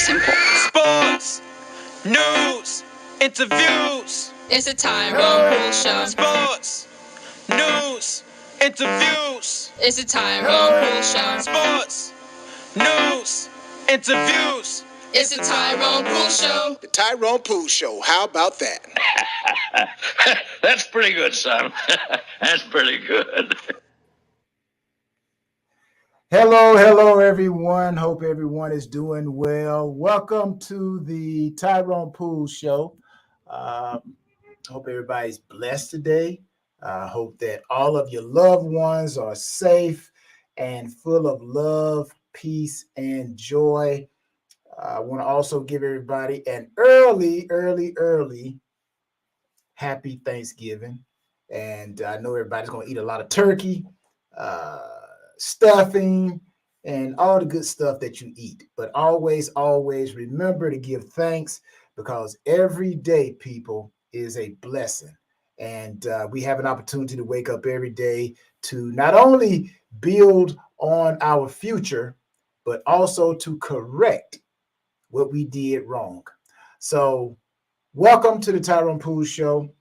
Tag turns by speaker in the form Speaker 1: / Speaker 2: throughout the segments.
Speaker 1: simple.
Speaker 2: Sports, news, interviews.
Speaker 1: It's a Tyrone Poole Show.
Speaker 2: Sports, news, interviews.
Speaker 1: It's a Tyrone Poole Show.
Speaker 2: Sports, news, interviews.
Speaker 1: It's a Tyrone Poole Show.
Speaker 3: The Tyrone Poole Show. How about that?
Speaker 4: That's pretty good, son. That's pretty good.
Speaker 5: Hello, everyone. Hope everyone is doing well. Welcome to the Tyrone Poole Show. Hope everybody's blessed today. Hope that all of your loved ones are safe and full of love, peace, and joy. I want to also give everybody an early happy Thanksgiving. And I know everybody's going to eat a lot of turkey, stuffing, and all the good stuff that you eat. But always remember to give thanks, because every day, people, is a blessing. And we have an opportunity to wake up every day to not only build on our future, but also to correct what we did wrong. So welcome to the Tyrone Poole Show.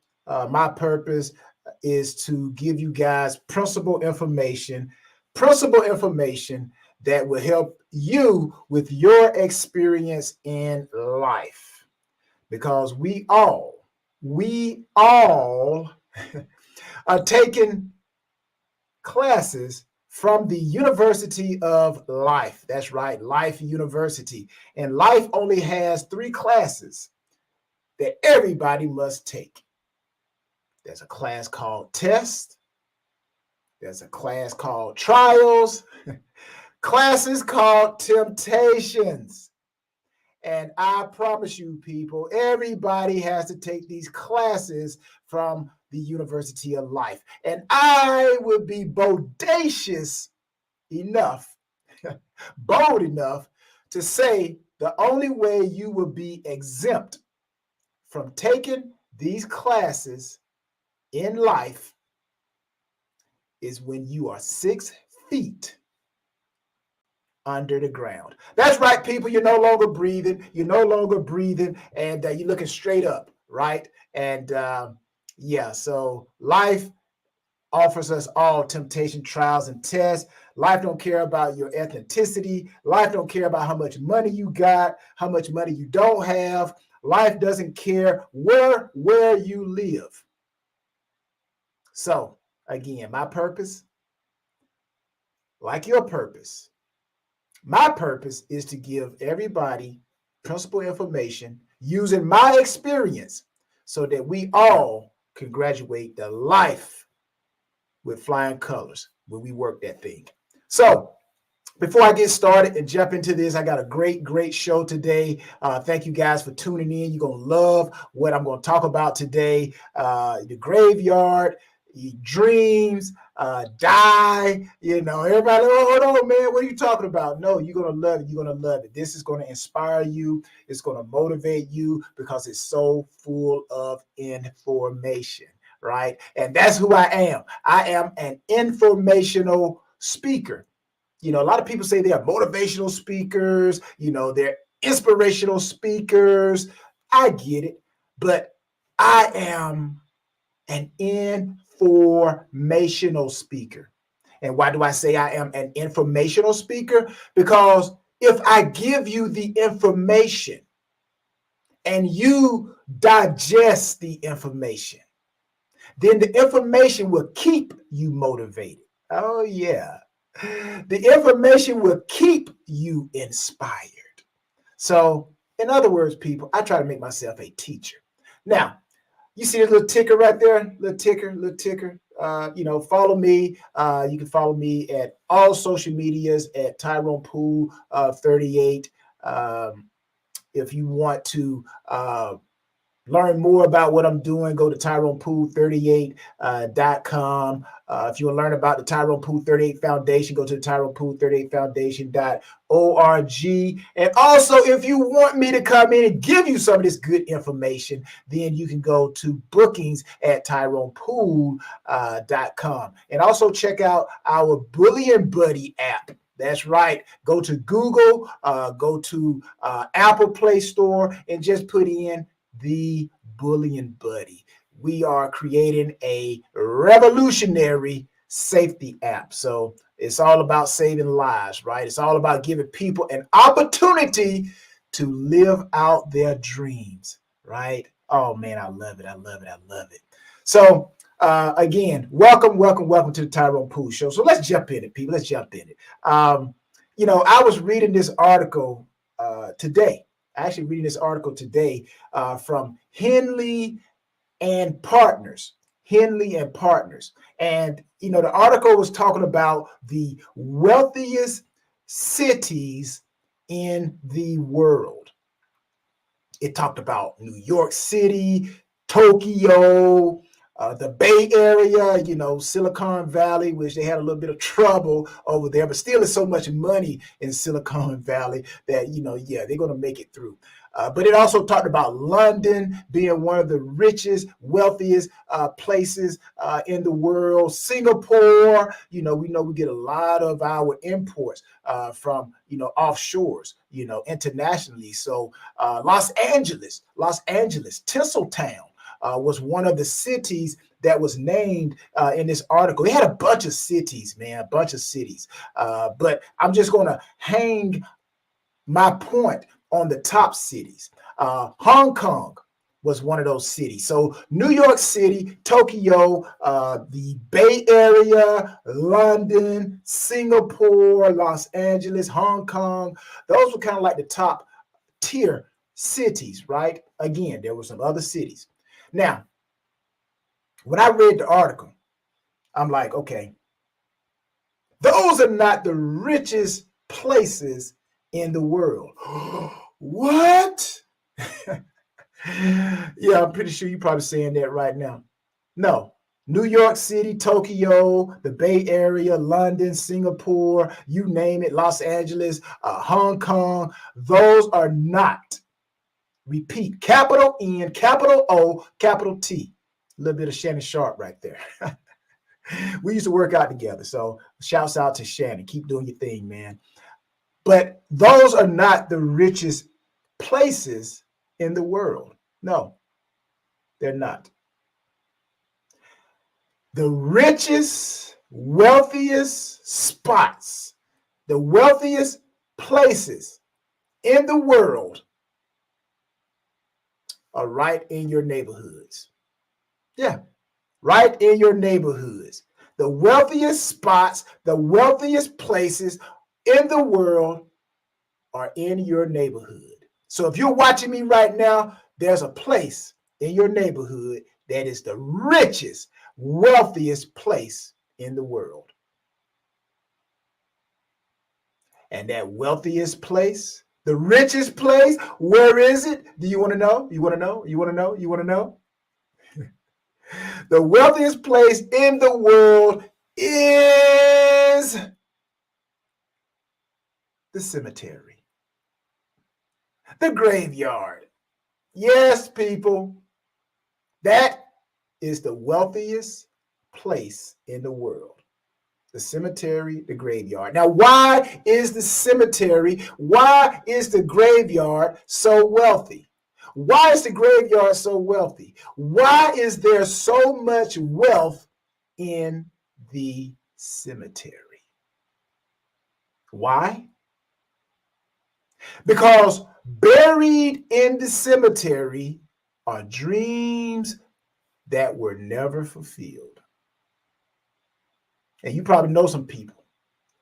Speaker 5: My purpose is to give you guys principal information that will help you with your experience in life. Because we all are taking classes from the University of Life. That's right, Life University. And Life only has 3 classes that everybody must take. There's a class called Test. There's a class called Trials. Classes called Temptations. And I promise you, people, everybody has to take these classes from the University of Life. And I would be bodacious enough, bold enough to say the only way you will be exempt from taking these classes in life is when you are 6 feet under the ground. That's right, people. You're no longer breathing. And you're looking straight up, right? And so life offers us all temptation, trials, and tests. Life don't care about your ethnicity. Life don't care about how much money you got, how much money you don't have. Life doesn't care where you live. So, again, my purpose, like your purpose, my purpose is to give everybody principal information using my experience so that we all can graduate the life with flying colors when we work that thing. So before I get started and jump into this, I got a great show today. Thank you guys for tuning in. You're going to love what I'm going to talk about today. The graveyard, dreams, die, everybody, hold on, man, what are you talking about? No, you're going to love it. This is going to inspire you. It's going to motivate you because it's so full of information, right? And that's who I am. I am an informational speaker. A lot of people say they are motivational speakers, they're inspirational speakers. I get it, but I am an informational speaker. And why do I say I am an informational speaker? Because if I give you the information and you digest the information, then the information will keep you motivated. Oh, yeah. The information will keep you inspired. So, in other words, people, I try to make myself a teacher. Now, you see this little ticker right there? Little ticker. Follow me. You can follow me at all social medias at Tyrone Poole 38. If you want to learn more about what I'm doing, go to TyronePoole38.com. If you want to learn about the Tyrone Poole 38 Foundation, go to the TyronePoole38Foundation.org. And also, if you want me to come in and give you some of this good information, then you can go to bookings at TyronePoole.com. And also check out our Bullion Buddy app That's right. Go to Google, go to Apple Play Store, and just put in the Bullion Buddy. We are creating a revolutionary safety app. So it's all about saving lives, right? It's all about giving people an opportunity to live out their dreams, right? Oh man, I love it. I love it. I love it. So again, welcome to the Tyrone Poole Show. So let's jump in it, people. Let's jump in it. I was reading this article today. Actually reading this article today from Henley and Partners. Henley and Partners. And, the article was talking about the wealthiest cities in the world. It talked about New York City, Tokyo, the Bay Area, Silicon Valley, which they had a little bit of trouble over there, but still there's so much money in Silicon Valley that, they're going to make it through. But it also talked about London being one of the richest, wealthiest places in the world. Singapore, we know we get a lot of our imports from, offshores, internationally. So Los Angeles, Tinseltown was one of the cities that was named in this article. They had a bunch of cities, man, a bunch of cities. But I'm just going to hang my point on the top cities. Hong Kong was one of those cities. So New York City, Tokyo, the Bay Area, London, Singapore, Los Angeles, Hong Kong, those were kind of like the top tier cities, right? Again, there were some other cities. Now, when I read the article, I'm like, okay, those are not the richest places in the world. What? Yeah, I'm pretty sure you're probably saying that right now. No, New York City, Tokyo, the Bay Area, London, Singapore, you name it, Los Angeles, Hong Kong, those are not, repeat, capital N, capital O, capital T. A little bit of Shannon Sharp right there. We used to work out together. So shouts out to Shannon. Keep doing your thing, man. But those are not the richest places in the world. No, they're not. The richest, wealthiest spots, the wealthiest places in the world are right in your neighborhoods. Yeah, right in your neighborhoods. The wealthiest spots, the wealthiest places in the world are in your neighborhood. So if you're watching me right now, there's a place in your neighborhood that is the richest, wealthiest place in the world. And that wealthiest place, the richest place, where is it? Do you want to know? You want to know? You want to know? You want to know? The wealthiest place in the world is the cemetery, the graveyard. Yes, people, that is the wealthiest place in the world. The cemetery, the graveyard. Now, why is the cemetery, why is the graveyard so wealthy? Why is the graveyard so wealthy? Why is there so much wealth in the cemetery? Why? Because buried in the cemetery are dreams that were never fulfilled. And you probably know some people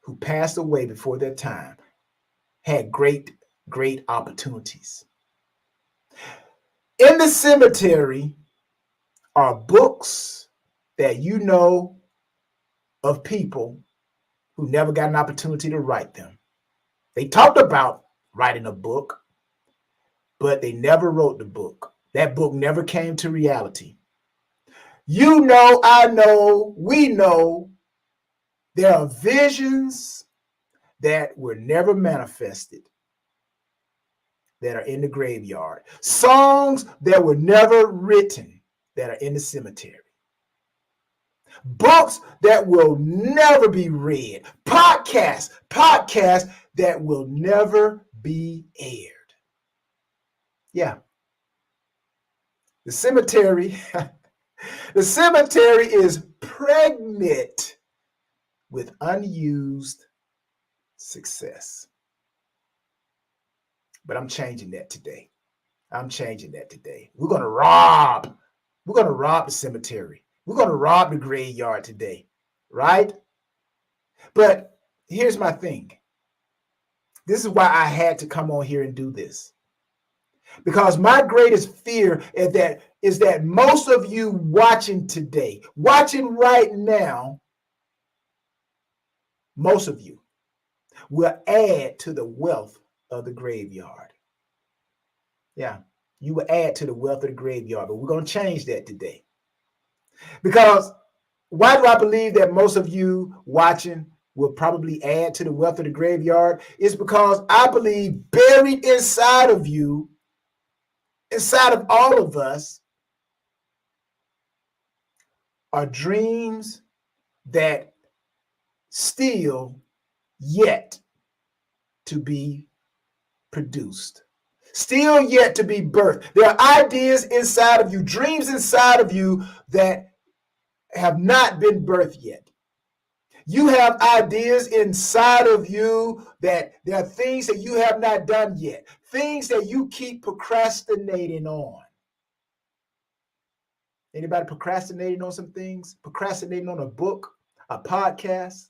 Speaker 5: who passed away before their time, had great opportunities. In the cemetery are books that you know of people who never got an opportunity to write them. They talked about writing a book, but they never wrote the book. That book never came to reality. You know, I know, we know there are visions that were never manifested that are in the graveyard. Songs that were never written that are in the cemetery. books that will never be read, podcasts that will never be aired. Yeah. The cemetery, the cemetery is pregnant with unused success. But I'm changing that today. We're going to rob the cemetery. We're going to rob the graveyard today, right? But here's my thing. This is why I had to come on here and do this. Because my greatest fear is that most of you watching today, watching right now, most of you will add to the wealth of the graveyard. Yeah, you will add to the wealth of the graveyard, but we're going to change that today. Because why do I believe that most of you watching will probably add to the wealth of the graveyard? It's because I believe buried inside of you, inside of all of us, are dreams that still yet to be produced, still yet to be birthed. There are ideas inside of you, dreams inside of you that have not been birthed yet. You have ideas inside of you that there are things that you have not done yet, things that you keep procrastinating on. Anybody procrastinating on some things? Procrastinating on a book, a podcast?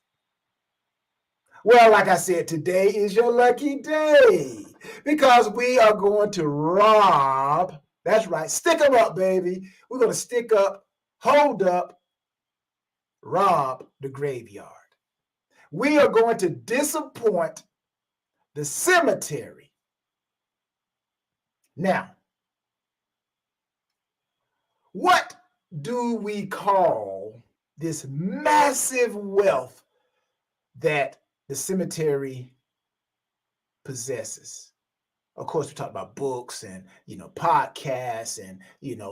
Speaker 5: Well, like I said, today is your lucky day because we are going to rob. That's right. Stick them up, baby. We're going to stick up, hold up, rob the graveyard. We are going to disappoint the cemetery. Now, what do we call this massive wealth that the cemetery possesses? Of course, we talk about books and, podcasts and,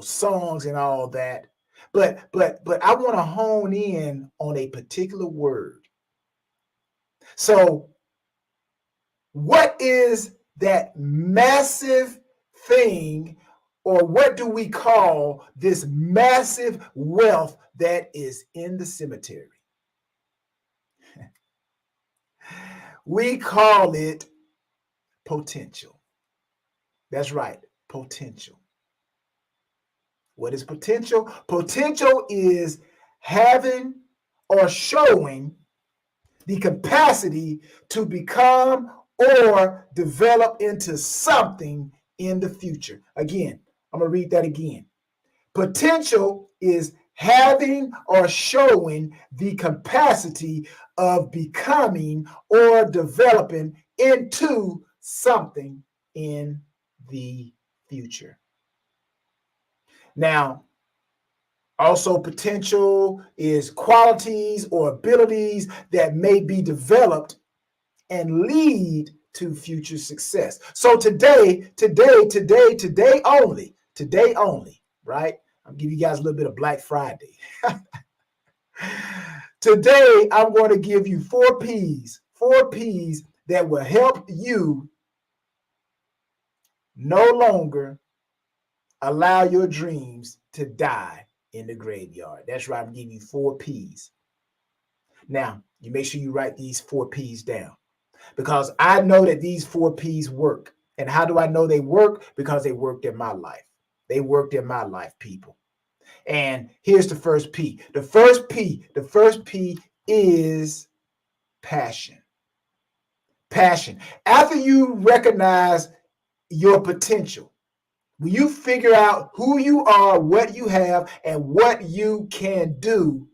Speaker 5: songs and all that. But I want to hone in on a particular word. So what is that massive thing, or what do we call this massive wealth that is in the cemetery? We call it potential. That's right, potential. What is potential? Potential is having or showing the capacity to become or develop into something in the future. Again, I'm going to read that again. Potential is having or showing the capacity of becoming or developing into something in the future. Now, also potential is qualities or abilities that may be developed and lead to future success. So today only, right? I'll give you guys a little bit of Black Friday. Today, I'm going to give you 4 P's that will help you no longer allow your dreams to die in the graveyard. That's right, I'm giving you 4 P's. Now, you make sure you write these 4 P's down because I know that these 4 P's work. And how do I know they work? Because they worked in my life. They worked in my life, people. And here's the first P. The first P is passion. Passion. After you recognize your potential, when you figure out who you are, what you have, and what you can do,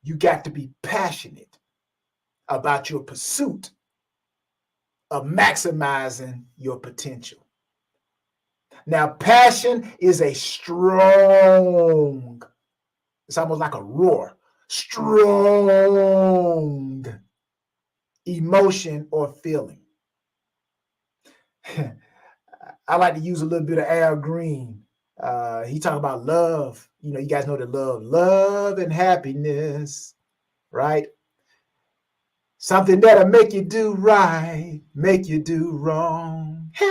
Speaker 5: you got to be passionate about your pursuit of maximizing your potential. Now, passion is a strong, it's almost like a roar, strong emotion or feeling. I like to use a little bit of Al Green. He talked about love You guys know the love and happiness, right? Something that'll make you do right, make you do wrong. Hey,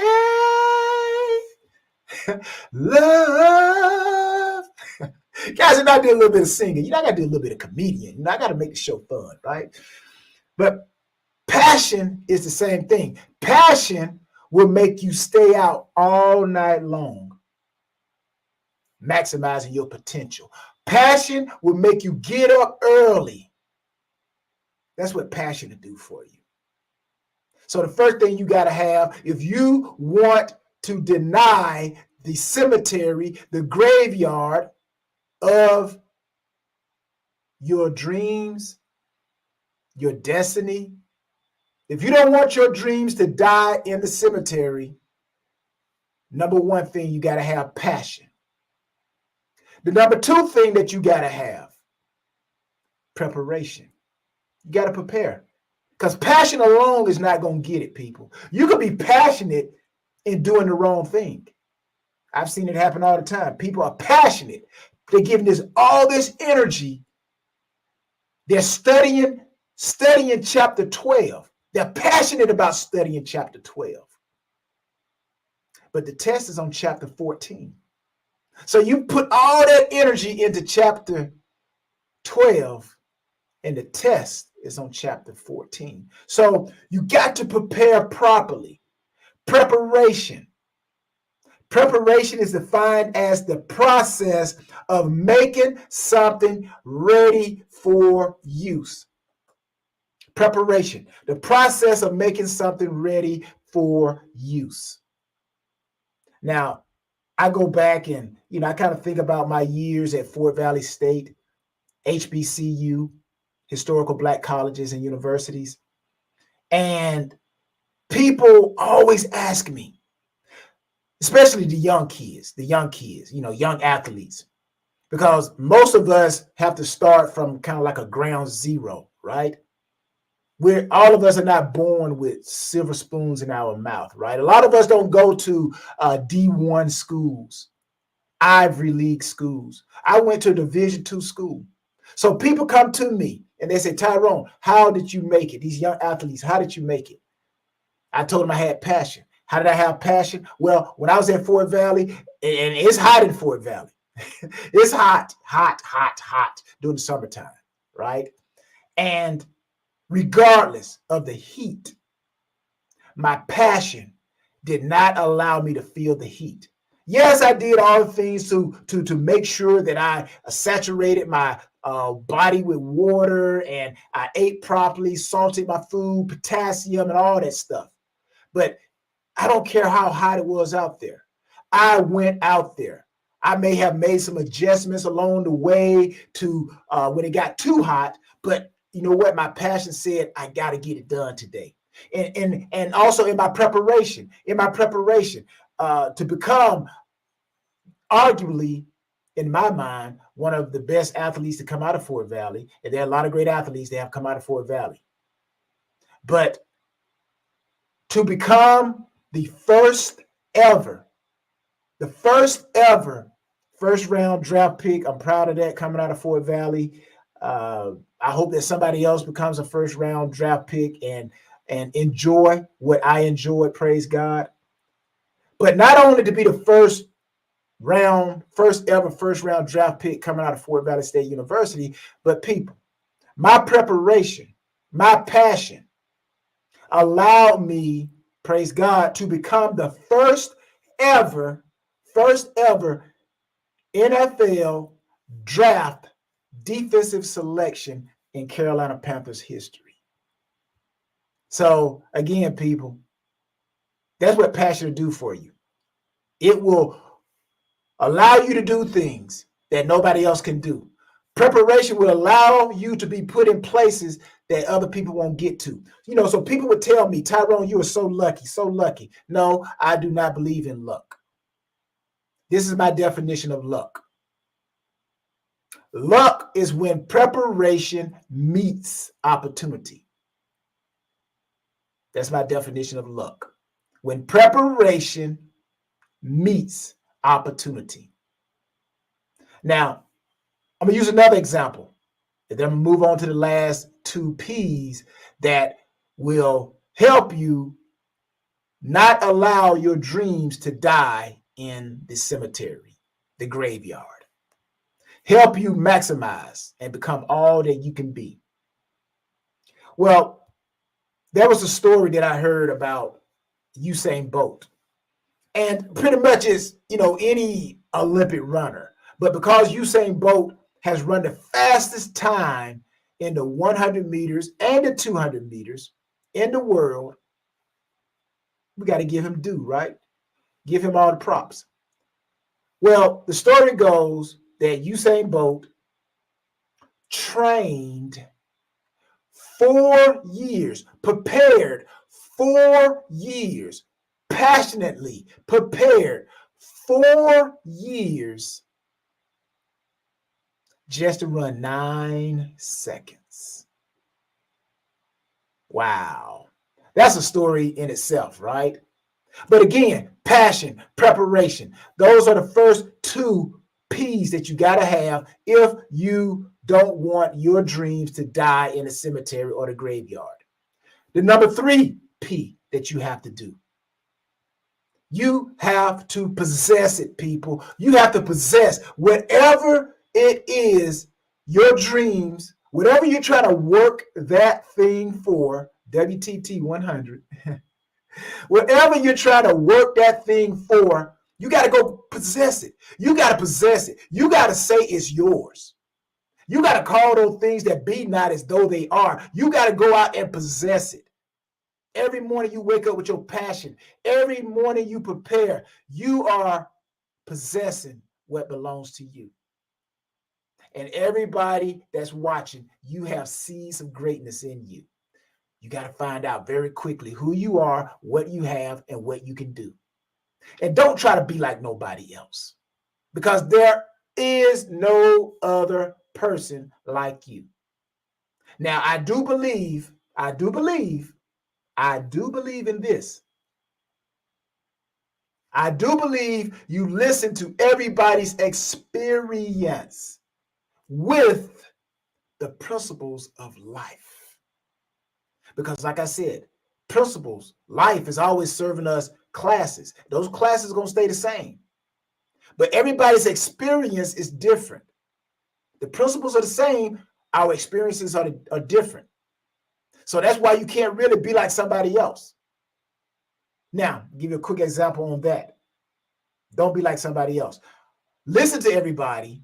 Speaker 5: love. Guys, and I do a little bit of singing. I got to do a little bit of comedian. I got to make the show fun, right? But passion is the same thing. Passion will make you stay out all night long, maximizing your potential. Passion will make you get up early. That's what passion will do for you. So the first thing you got to have, if you want to deny the cemetery, the graveyard of your dreams, your destiny, if you don't want your dreams to die in the cemetery, number one thing, you got to have passion. The number two thing that you got to have, preparation. You got to prepare, because passion alone is not going to get it, people. You could be passionate in doing the wrong thing. I've seen it happen all the time. People are passionate. They're giving this all this energy. They're studying chapter 12. They're passionate about studying chapter 12. But the test is on chapter 14. So you put all that energy into chapter 12, and the test is on chapter 14. So you got to prepare properly. Preparation. Preparation is defined as the process of making something ready for use. Preparation, the process of making something ready for use. Now, I go back and, I kind of think about my years at Fort Valley State, HBCU, historical Black colleges and universities. And people always ask me, especially the young kids, young athletes, because most of us have to start from kind of like a ground zero, right? All of us are not born with silver spoons in our mouth, right? A lot of us don't go to D1 schools, Ivy League schools. I went to a Division II school. So people come to me and they say, Tyrone, how did you make it? These young athletes, how did you make it? I told them I had passion. How did I have passion? Well, when I was at Fort Valley, and it's hot in Fort Valley. It's hot during the summertime, right? And regardless of the heat, my passion did not allow me to feel the heat. Yes, I did all the things to make sure that I saturated my body with water, and I ate properly, salted my food, potassium, and all that stuff. But I don't care how hot it was out there. I went out there. I may have made some adjustments along the way to when it got too hot, but you know what? My passion said, I got to get it done today. And also in my preparation, to become arguably, in my mind, one of the best athletes to come out of Fort Valley. And there are a lot of great athletes that have come out of Fort Valley. But to become the first ever first round draft pick, I'm proud of that, coming out of Fort Valley. I hope that somebody else becomes a first round draft pick and enjoy what I enjoyed, praise God. But not only to be the first ever first round draft pick coming out of Fort Valley State University, but people, my preparation, my passion allowed me, praise God, to become the first ever NFL draft defensive selection in Carolina Panthers history. So again, people, that's what passion will do for you. It will allow you to do things that nobody else can do. Preparation will allow you to be put in places that other people won't get to. So people would tell me, Tyrone, you are so lucky, so lucky. No, I do not believe in luck. This is my definition of luck. Luck is when preparation meets opportunity. That's my definition of luck. When preparation meets opportunity. Now, I'm going to use another example. And then I'm going to move on to the last two P's that will help you not allow your dreams to die in the cemetery, the graveyard. Help you maximize and become all that you can be. Well, there was a story that I heard about Usain Bolt. And pretty much it's, any Olympic runner. But because Usain Bolt has run the fastest time in the 100 meters and the 200 meters in the world, we got to give him due, right? Give him all the props. Well, the story goes that Usain Bolt trained 4 years, prepared 4 years, passionately prepared 4 years just to run 9 seconds. Wow. That's a story in itself, right? But again, passion, preparation. Those are the first 2 P's that you got to have if you don't want your dreams to die in a cemetery or the graveyard. The number 3 P that you have to do. You have to possess it, people. You have to possess whatever it is, your dreams, whatever you're trying to work that thing for, WTT 100. Whatever you're trying to work that thing for, you got to go possess it. You got to possess it. You got to say it's yours. You got to call those things that be not as though they are. You got to go out and possess it. Every morning you wake up with your passion. Every morning you prepare. You are possessing what belongs to you. And everybody that's watching, you have seeds of greatness in you. You got to find out very quickly who you are, what you have, and what you can do. And don't try to be like nobody else, because there is no other person like you. Now, I do believe in this. I do believe you listen to everybody's experience with the principles of life. Because like I said, principles, life is always serving us classes. Those classes are going to stay the same. But everybody's experience is different. The principles are the same. Our experiences are different. So that's why you can't really be like somebody else. Now, I'll give you a quick example on that. Don't be like somebody else. Listen to everybody.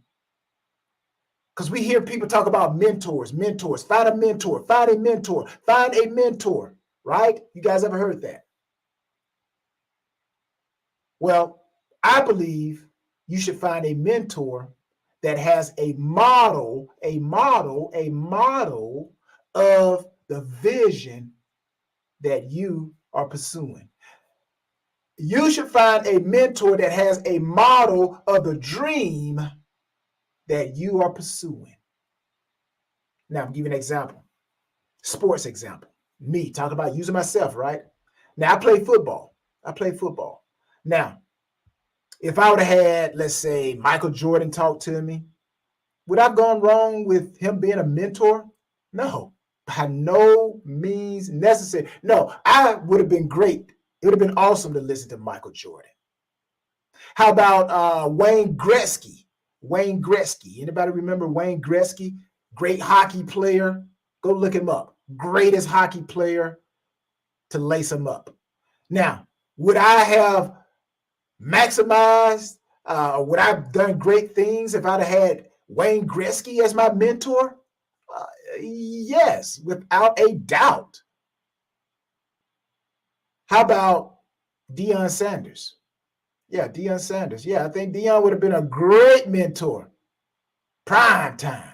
Speaker 5: Because we hear people talk about mentors. Find a mentor, right? You guys ever heard that? Well, I believe you should find a mentor that has a model of the vision that you are pursuing. You should find a mentor that has a model of the dream that you are pursuing. Now, I'm giving an example. Sports example. Me, talk about using myself, right? Now, I play football. Now, if I would have had, let's say, Michael Jordan talk to me, would I have gone wrong with him being a mentor? No, by no means necessary. No, I would have been great. It would have been awesome to listen to Michael Jordan. How about Wayne Gretzky? Anybody remember Wayne Gretzky? Great hockey player. Go look him up. Greatest hockey player to lace him up. Now, would I have maximized, would I have done great things if I'd have had Wayne Gretzky as my mentor? Yes, without a doubt. How about Deion Sanders? Yeah, Deion Sanders. Yeah, I think Deion would have been a great mentor. Prime time.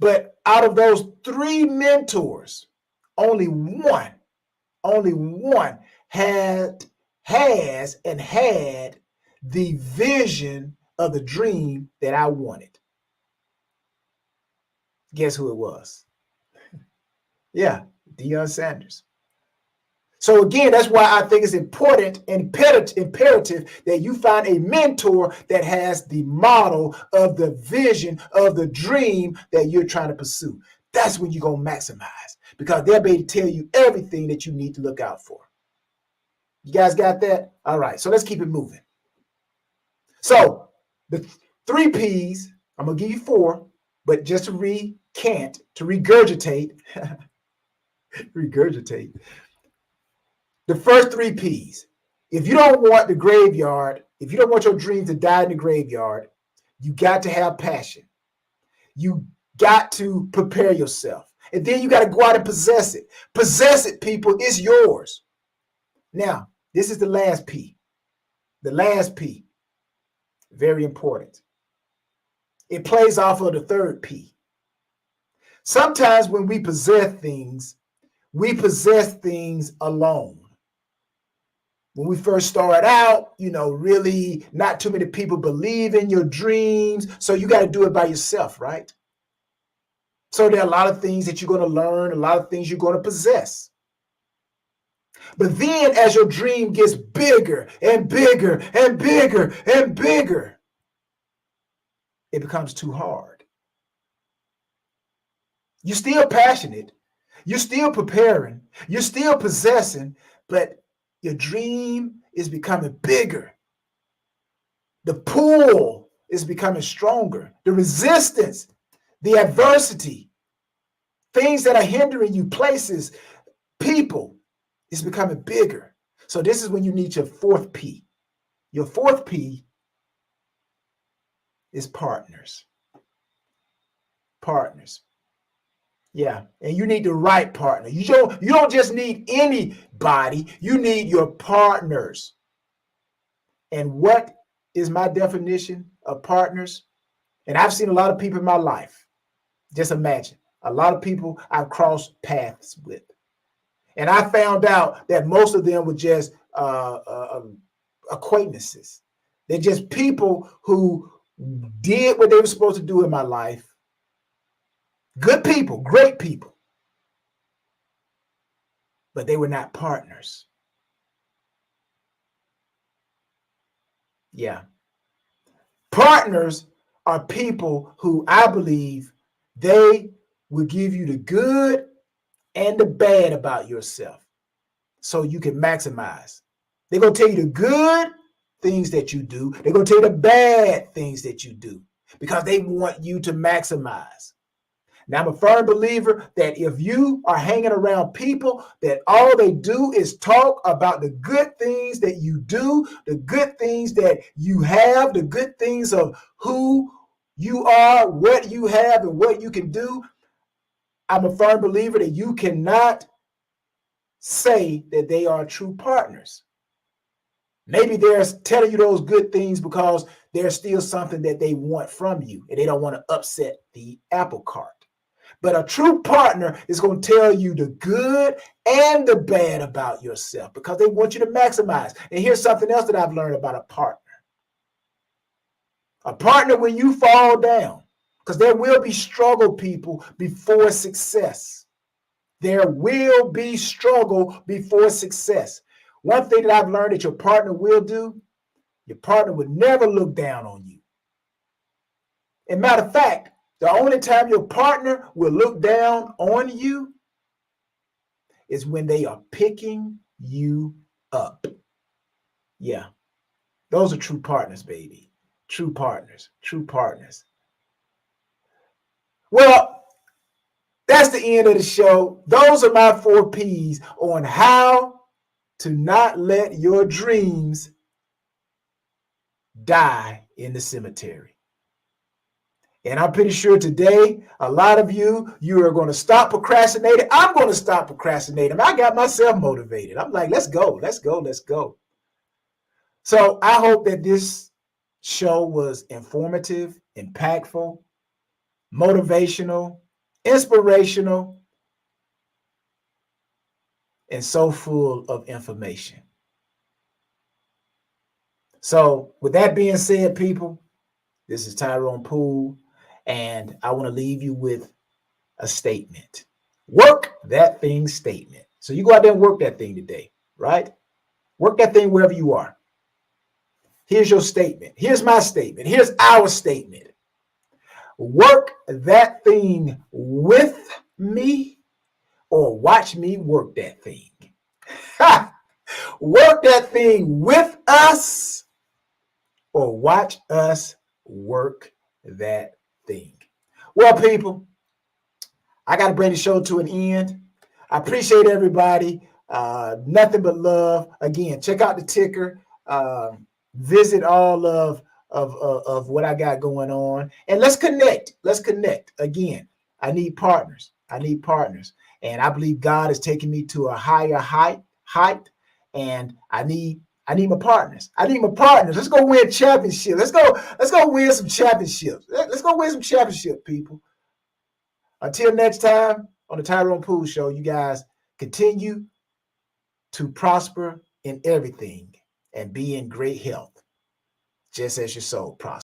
Speaker 5: But out of those 3 mentors, only one had the vision of the dream that I wanted. Guess who it was? Yeah, Deion Sanders. So again, that's why I think it's important and imperative that you find a mentor that has the model of the vision of the dream that you're trying to pursue. That's when you're going to maximize, because they'll be able to tell you everything that you need to look out for. You guys got that? All right, so let's keep it moving. So the 3 P's, I'm going to give you 4, but just to recant, to regurgitate, regurgitate. The first 3 P's. If you don't want the graveyard, if you don't want your dream to die in the graveyard, you got to have passion. You got to prepare yourself. And then you got to go out and possess it. Possess it, people. It's yours. Now, this is the last P. The last P. Very important. It plays off of the 3rd P. Sometimes when we possess things alone. When we first start out, really not too many people believe in your dreams. So you got to do it by yourself, right? So there are a lot of things that you're going to learn, a lot of things you're going to possess. But then as your dream gets bigger and bigger and bigger and bigger, it becomes too hard. You're still passionate. You're still preparing. You're still possessing, but your dream is becoming bigger. The pull is becoming stronger. The resistance, the adversity, things that are hindering you, places, people, is becoming bigger. So this is when you need your 4th P. Your 4th P is partners. Partners. Yeah, and you need the right partner. You don't just need anybody. You need your partners. And what is my definition of partners? And I've seen a lot of people in my life. Just imagine, a lot of people I've crossed paths with. And I found out that most of them were just acquaintances. They're just people who did what they were supposed to do in my life. Good people, great people. But they were not partners. Yeah. Partners are people who I believe they will give you the good and the bad about yourself so you can maximize. They're going to tell you the good things that you do. They're going to tell you the bad things that you do because they want you to maximize. Now, I'm a firm believer that if you are hanging around people that all they do is talk about the good things that you do, the good things that you have, the good things of who you are, what you have, and what you can do, I'm a firm believer that you cannot say that they are true partners. Maybe they're telling you those good things because there's still something that they want from you and they don't want to upset the apple cart. But a true partner is going to tell you the good and the bad about yourself because they want you to maximize. And here's something else that I've learned about a partner. A partner when you fall down, because there will be struggle, people, before success. There will be struggle before success. One thing that I've learned that your partner will do, your partner will never look down on you. As a matter of fact, the only time your partner will look down on you is when they are picking you up. Yeah, those are true partners, baby. True partners, true partners. Well, that's the end of the show. Those are my 4 P's on how to not let your dreams die in the cemetery. And I'm pretty sure today, a lot of you are going to stop procrastinating. I'm going to stop procrastinating. I got myself motivated. I'm like, let's go, let's go, let's go. So I hope that this show was informative, impactful, motivational, inspirational, and so full of information. So with that being said, people, this is Tyrone Poole. And I want to leave you with a statement. Work that thing statement. So you go out there and work that thing today, right? Work that thing wherever you are. Here's your statement. Here's my statement. Here's our statement. Work that thing with me or watch me work that thing. Work that thing with us or watch us work that thing. Well, people, I got to bring the show to an end. I appreciate everybody. Nothing but love. Again, check out the ticker. Visit all of what I got going on. And let's connect. Let's connect. Again, I need partners. I need partners. And I believe God is taking me to a higher height. And I need my partners. I need my partners. Let's go win championships. Let's go win some championships. Let's go win some championships, people. Until next time on the Tyrone Poole Show, you guys continue to prosper in everything and be in great health, just as your soul prospers.